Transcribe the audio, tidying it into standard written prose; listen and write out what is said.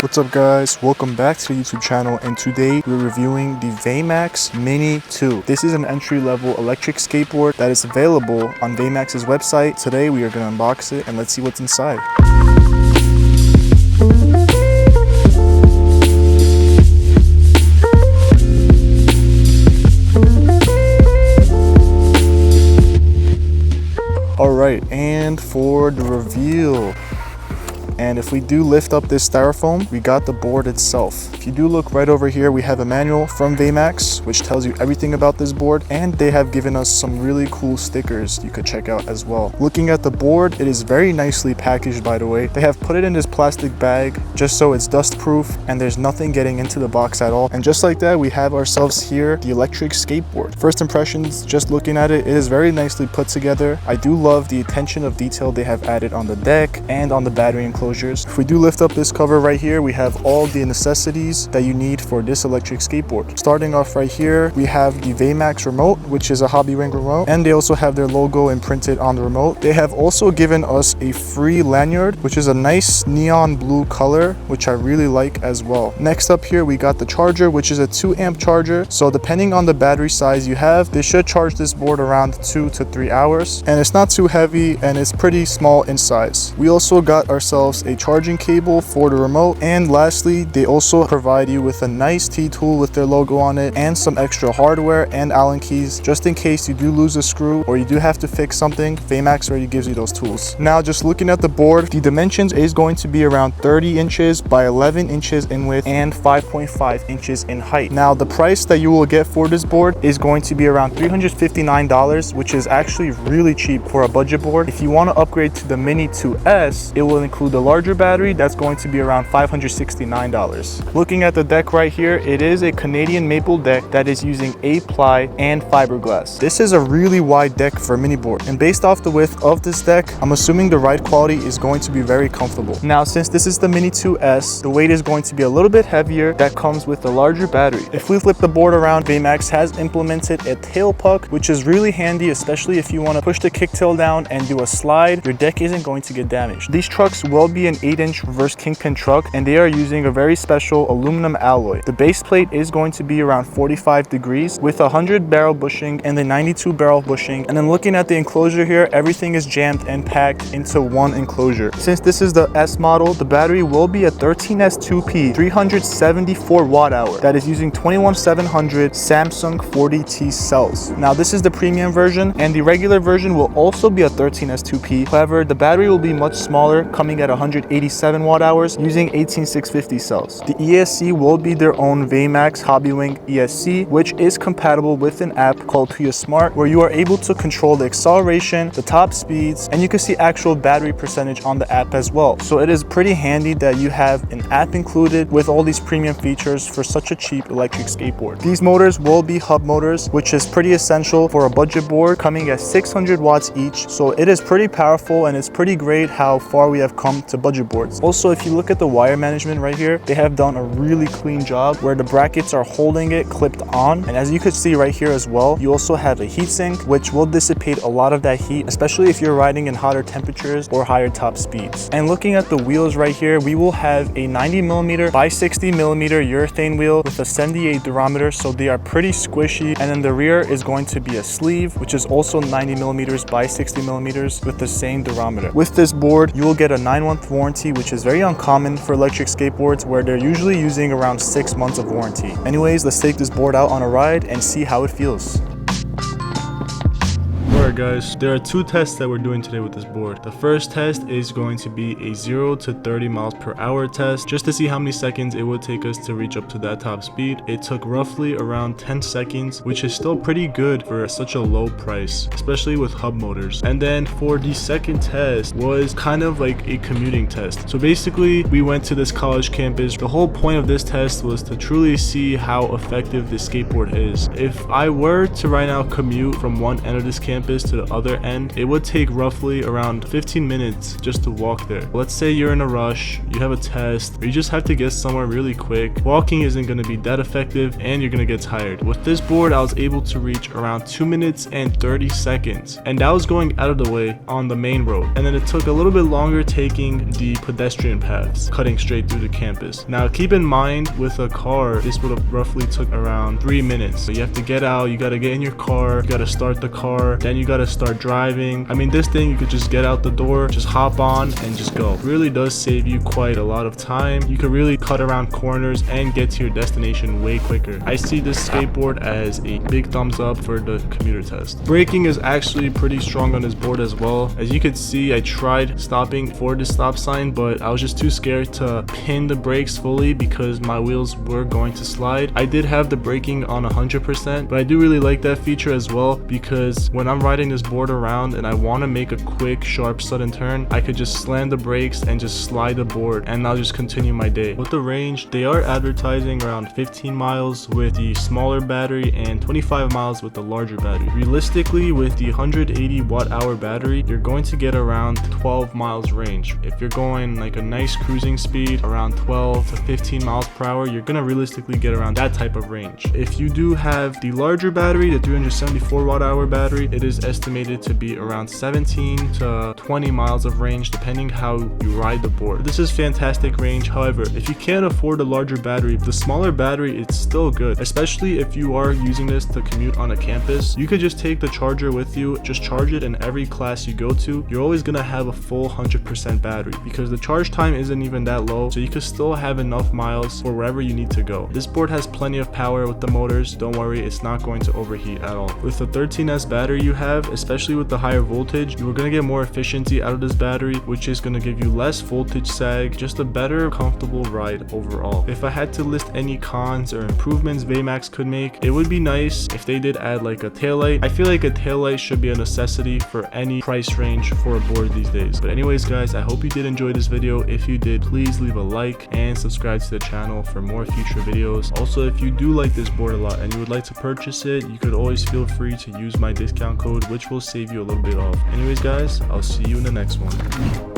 What's up guys, welcome back to the YouTube channel, and today we're reviewing the VeyMax Mini 2. This is an entry-level electric skateboard that is available on VeyMax's website. Today we are going to unbox it and let's see what's inside. Alright, and for the reveal. And if we do lift up this styrofoam, we got the board itself. If you do look right over here, we have a manual from VeyMax, which tells you everything about this board, and they have given us some really cool stickers you could check out as well. Looking at the board, it is very nicely packaged, by the way. They have put it in this plastic bag just so it's dust proof and there's nothing getting into the box at all. And just like that, we have ourselves here the electric skateboard. First impressions, just looking at it, it is very nicely put together. I do love the attention of detail they have added on the deck and on the battery enclosure. If we do lift up this cover right here, we have all the necessities that you need for this electric skateboard. Starting off right here, we have the VeyMax remote, which is a hobby ring remote, and they also have their logo imprinted on the remote. They have also given us a free lanyard, which is a nice neon blue color, which I really like as well. Next up here, we got the charger, which is a 2 amp charger. So depending on the battery size you have, this should charge this board around 2 to 3 hours, and it's not too heavy and it's pretty small in size. We also got ourselves a charging cable for the remote, and lastly they also provide you with a nice T-tool with their logo on it and some extra hardware and Allen keys just in case you do lose a screw or you do have to fix something. VeyMax already gives you those tools. Now just looking at the board, the dimensions is going to be around 30 inches by 11 inches in width and 5.5 inches in height. Now the price that you will get for this board is going to be around $359, which is actually really cheap for a budget board. If you want to upgrade to the Mini 2S, it will include the larger battery that's going to be around $569. Looking at the deck right here, it is a Canadian maple deck that is using A-ply and fiberglass. This is a really wide deck for a mini board, and based off the width of this deck, I'm assuming the ride quality is going to be very comfortable. Now since this is the Mini 2S, the weight is going to be a little bit heavier. That comes with a larger battery. If we flip the board around, VeyMax has implemented a tail puck, which is really handy, especially if you want to push the kicktail down and do a slide. Your deck isn't going to get damaged. These trucks will be an 8-inch reverse kingpin truck, and they are using a very special aluminum alloy. The base plate is going to be around 45 degrees with 100 barrel bushing and a 92 barrel bushing. And then looking at the enclosure here, everything is jammed and packed into one enclosure. Since this is the S model, the battery will be a 13S2P 374 watt hour that is using 21700 Samsung 40T cells. Now this is the premium version, and the regular version will also be a 13S2P. However, the battery will be much smaller, coming at 187 watt hours using 18650 cells. The ESC will be their own VeyMax Hobbywing ESC, which is compatible with an app called Tuya Smart, where you are able to control the acceleration, the top speeds, and you can see actual battery percentage on the app as well. So it is pretty handy that you have an app included with all these premium features for such a cheap electric skateboard. These motors will be hub motors, which is pretty essential for a budget board, coming at 600 watts each. So it is pretty powerful, and it's pretty great how far we have come to budget boards. Also, if you look at the wire management right here, they have done a really clean job where the brackets are holding it clipped on. And as you can see right here as well, you also have a heatsink, which will dissipate a lot of that heat, especially if you're riding in hotter temperatures or higher top speeds. And looking at the wheels right here, we will have a 90mm by 60mm urethane wheel with a 78 durometer, so they are pretty squishy. And then the rear is going to be a sleeve, which is also 90mm by 60mm with the same durometer. With this board, you will get a 9-month warranty, which is very uncommon for electric skateboards, where they're usually using around 6 months of warranty. Anyways, let's take this board out on a ride and see how it feels. Alright guys, there are 2 tests that we're doing today with this board. The first test is going to be a 0 to 30 miles per hour test, just to see how many seconds it would take us to reach up to that top speed. It took roughly around 10 seconds, which is still pretty good for such a low price, especially with hub motors. And then for the second test was kind of like a commuting test. So basically, we went to this college campus. The whole point of this test was to truly see how effective this skateboard is. If I were to right now commute from one end of this campus campus to the other end, it would take roughly around 15 minutes just to walk there. Let's say you're in a rush, you have a test, or you just have to get somewhere really quick. Walking isn't going to be that effective and you're going to get tired. With this board, I was able to reach around 2 minutes and 30 seconds, and that was going out of the way on the main road. And then it took a little bit longer taking the pedestrian paths, cutting straight through the campus. Now keep in mind, with a car, this would have roughly took around 3 minutes. So you have to get out, you got to get in your car, you got to start the car, then you got to start driving. I mean, this thing, you could just get out the door, just hop on and just go. It really does save you quite a lot of time. You could really cut around corners and get to your destination way quicker. I see this skateboard as a big thumbs up for the commuter test. Braking is actually pretty strong on this board as well. As you could see, I tried stopping for the stop sign, but I was just too scared to pin the brakes fully because my wheels were going to slide. I did have the braking on 100%, but I do really like that feature as well, because when I'm riding this board around and I want to make a quick, sharp, sudden turn, I could just slam the brakes and just slide the board, and I'll just continue my day. With the range, they are advertising around 15 miles with the smaller battery and 25 miles with the larger battery. Realistically, with the 180 watt-hour battery, you're going to get around 12 miles range. If you're going like a nice cruising speed around 12 to 15 miles per hour, you're gonna realistically get around that type of range. If you do have the larger battery, the 374 watt-hour battery, it is estimated to be around 17 to 20 miles of range depending how you ride the board. This is fantastic range. However, if you can't afford a larger battery, the smaller battery, it's still good, especially if you are using this to commute on a campus. You could just take the charger with you, just charge it in every class you go to. You're always gonna have a full 100% battery because the charge time isn't even that low, so you could still have enough miles for wherever you need to go. This board has plenty of power with the motors. Don't worry, it's not going to overheat at all. With the 13S battery you have, especially with the higher voltage, you're gonna get more efficiency out of this battery, which is gonna give you less voltage sag, just a better, comfortable ride overall. If I had to list any cons or improvements VeyMax could make, it would be nice if they did add like a taillight. I feel like a taillight should be a necessity for any price range for a board these days. But anyways guys, I hope you did enjoy this video. If you did, please leave a like and subscribe to the channel for more future videos. Also, if you do like this board a lot and you would like to purchase it, you could always feel free to use my discount code, which will save you a little bit off. Anyways guys, I'll see you in the next one.